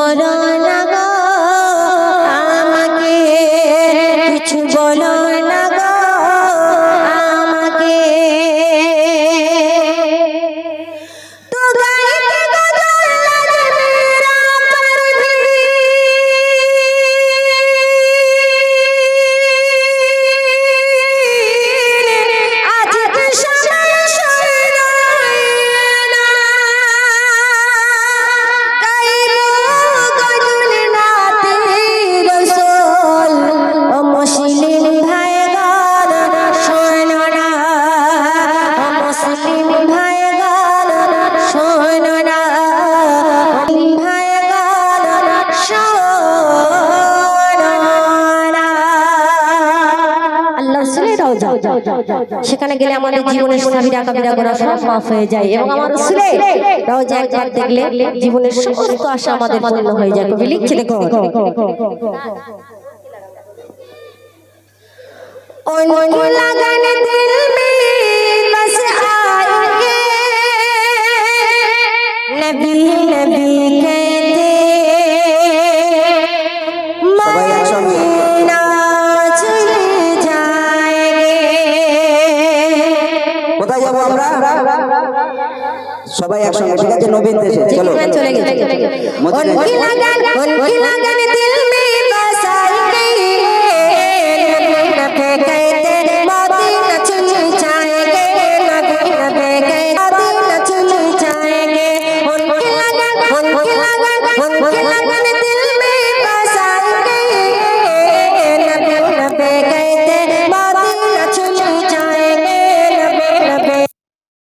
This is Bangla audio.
বলো না গো আমাকে, কিছু বলো না গো আমাকে। তো গাইতে গজল লাগে মেরা পরভি, আজকে সময় সরনায় না, গাইবো গজল নাতে রসুল। ও মুসলিম ভাই গান শোনো না, ও মুসলিম ভাই গান শোনো না, মুসলিম ভাই গান শোনো না। আল্লাহ রাসূলের রওজা, সেখানে গেলে আমাদের জীবনের সাবিরা কাবিরা গুনাহ সব মাফ হয়ে যায়, এবং আমার রাসূলের রওজা একবার দেখলে জীবনের সমস্ত আশা আমাদের পূর্ণ হয়ে যায়। কবি লিখছে দেখো, उनको लगन दिल में बस आएंगे, नबी नबी कहते मदीना चले जाएंगे। কোথায় যাবো আমরা? সবাই একসঙ্গে, ঠিক আছে? নবীন দেশে চলো। चले गए। उनकी लगन दिल